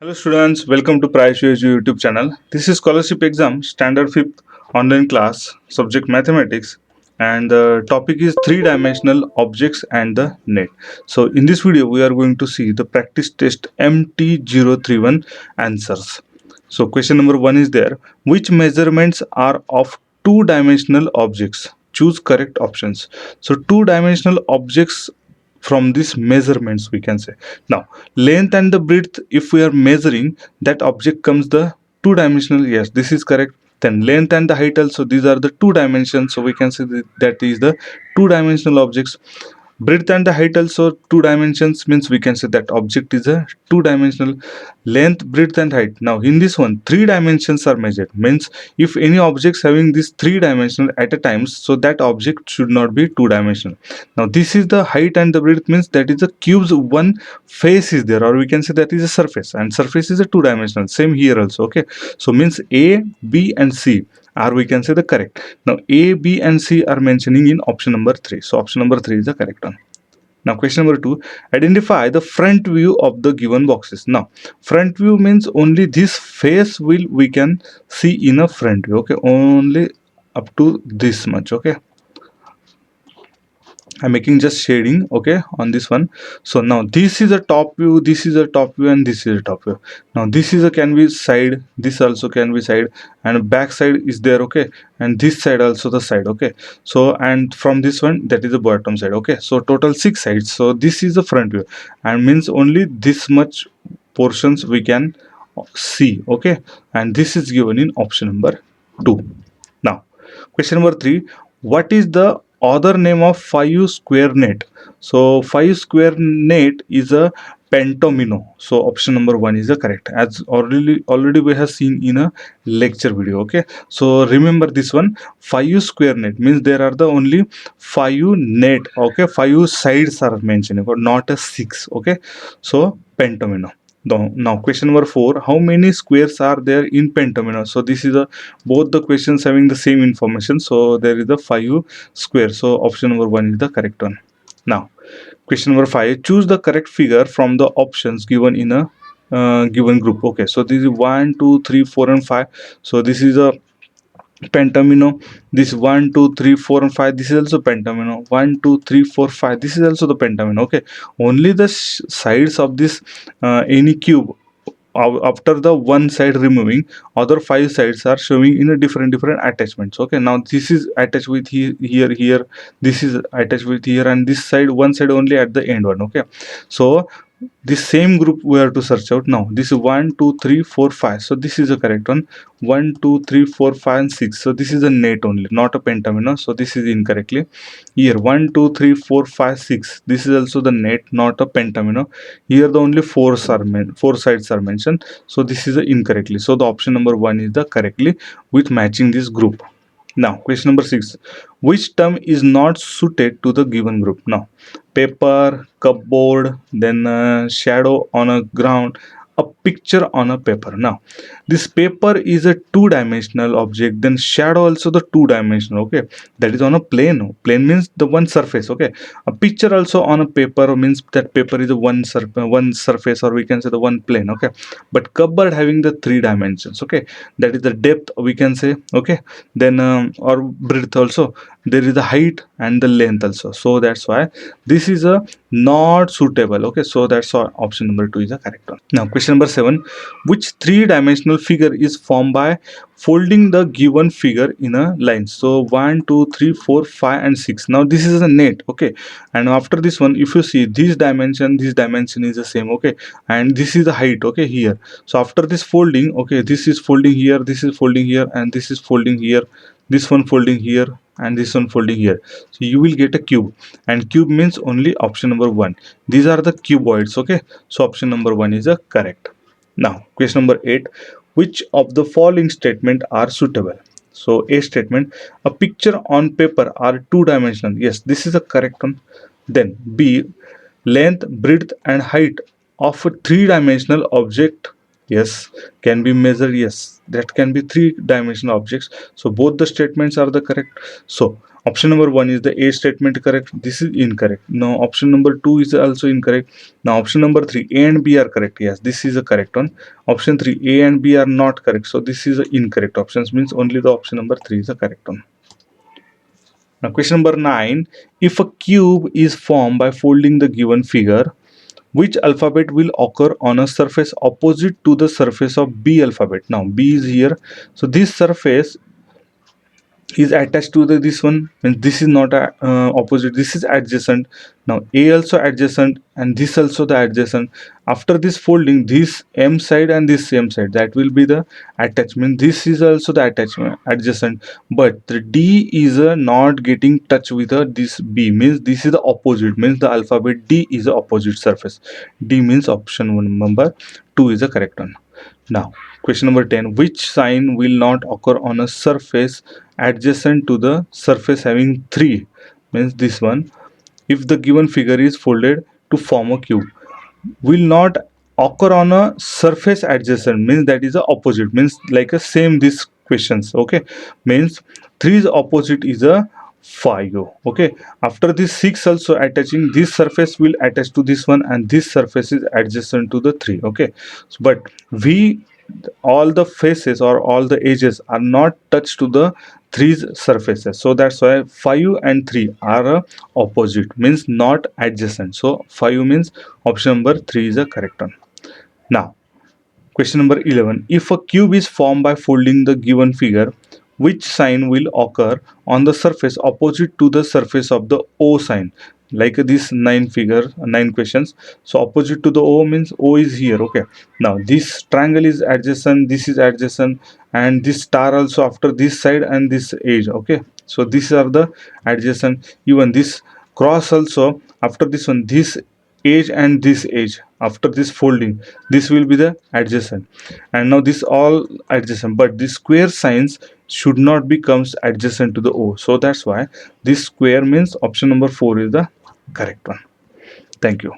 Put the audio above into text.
Hello students, welcome to Price YouTube channel. This is scholarship exam standard 5th online class subject mathematics, and the topic is three-dimensional objects and the net. So in this video we are going to see the practice test MT031 answers. So question number 1 is there: which measurements are of two-dimensional objects? Choose correct options. So two-dimensional objects, from these measurements we can say, now length and the breadth, if we are measuring that object comes the two dimensional. Yes, this is correct. Then length and the height also, these are the two dimensions, so we can say that is the two dimensional objects. Breadth and the height also two dimensions, means we can say that object is a two dimensional. Length, breadth and height, now in this one three dimensions are measured, means if any objects having this three dimensional at a time, so that object should not be two dimensional. Now this is the height and the breadth, means that is a cube's one face is there, or we can say that is a surface, and surface is a two dimensional. Same here also. Okay, so means A, B and C are, we can say, the correct. Now A, B and C are mentioning in option number 3, so option number 3 is the correct one. Now question number 2, identify the front view of the given boxes. Now front view means only this face will we can see in a front view. Okay, only up to this much. Okay, I'm making just shading, okay, on this one. So now this is a top view, this is a top view, and this is a top view. Now this is a can be side, this also can be side, and back side is there. Okay, and this side also the side. Okay, so and from this one, that is the bottom side. Okay, so total 6 sides. So this is the front view, and means only this much portions we can see. Okay, and this is given in option number 2. Now question number 3, what is the other name of 5 square net? So 5 square net is a pentomino. So option number 1 is the correct, as already we have seen in a lecture video. Okay, so remember this one, 5 square net means there are the only 5 net. Okay, 5 sides are mentioned, not a 6. Okay, so pentomino. Now question number 4, how many squares are there in pentomino? So this is a both the questions having the same information, so there is a 5 square, so option number 1 is the correct one. Now question number 5, choose the correct figure from the options given in a given group. Okay, so this is 1 2 3 4 and 5, so this is a pentamino. This 1 2 3 4 and 5, this is also pentamino. 1 2 3 4 5, this is also the pentamino. Okay, only the sides of this any cube, after the one side removing, other 5 sides are showing in a different attachments. Okay, now this is attached with here, this is attached with here, and this side one side only at the end one. Okay, so this same group we have to search out. Now this is 1 2 3 4 5, so this is the correct one. 1 2 3 4 5 and 6, so this is a net only, not a pentamino, so this is incorrectly. Here 1 2 3 4 5 6, this is also the net, not a pentamino. Here the only four sides are mentioned, so this is incorrectly, so the option number 1 is the correctly with matching this group. Now question number 6, which term is not suited to the given group? Now paper, cupboard, then shadow on a ground, a picture on a paper. Now this paper is a two-dimensional object, then shadow also the two-dimensional. Okay, that is on a plane. Plane means the one surface. Okay, a picture also on a paper means that paper is a one surface, or we can say the one plane. Okay, but cupboard having the three dimensions. Okay, that is the depth we can say. Okay, then or breadth also, there is the height and the length also, so that's why this is a not suitable. Okay, so that's why option number 2 is the correct one. Now question number 7, which three-dimensional figure is formed by folding the given figure in a line? So 1 2 3 4 5 and 6, now this is a net. Okay, and after this one, if you see this dimension is the same. Okay, and this is the height. Okay, here, so after this folding, okay, this is folding here, this is folding here, and this is folding here, this one folding here, and this one folding here, so you will get a cube, and cube means only option number 1. These are the cuboids. Okay, so option number 1 is the correct. Now question number 8, which of the following statement are suitable? So A statement, a picture on paper are two-dimensional. Yes, this is the correct one. Then B, length, breadth and height of a three-dimensional object, yes, can be measured. Yes, that can be three-dimensional objects, so both the statements are the correct. So Option number 1 is the A statement correct. This is incorrect. Now option number 2 is also incorrect. Now option number 3, A and B are correct. Yes, this is a correct one. Option 3, A and B are not correct. So this is a incorrect options, means only the option number 3 is the correct one. Now question number 9, if a cube is formed by folding the given figure, which alphabet will occur on a surface opposite to the surface of B alphabet? Now B is here, so this surface is attached to this one, and this is not a, opposite, this is adjacent. Now A also adjacent and this also the adjacent. After this folding, this M side and this same side, that will be the attachment. This is also the attachment adjacent, but the D is not getting touch with this B, means this is the opposite, means the alphabet D is the opposite surface. D means option 1 number 2 is the correct one. Now question number 10, which sign will not occur on a surface adjacent to the surface having 3, means this one, if the given figure is folded to form a cube? Will not occur on a surface adjacent, means that is the opposite, means like a same this questions. Okay, means 3's opposite is a 5. Okay, after this 6 also attaching, this surface will attach to this one and this surface is adjacent to the 3. Okay, but we, all the faces or all the edges are not touched to the 3's surfaces, so that's why 5 and 3 are opposite, means not adjacent. So 5 means option number 3 is the correct one. Now question number 11, if a cube is formed by folding the given figure, which sign will occur on the surface opposite to the surface of the O sign? Like this 9 questions, so opposite to the O means O is here. Okay, now this triangle is adjacent, this is adjacent, and this star also after this side and this edge. Okay, so these are the adjacent. Even this cross also after this one, this edge and this edge after this folding, this will be the adjacent, and now this all adjacent, but the square signs should not becomes adjacent to the O, so that's why this square means option number 4 is the correct one. Thank you.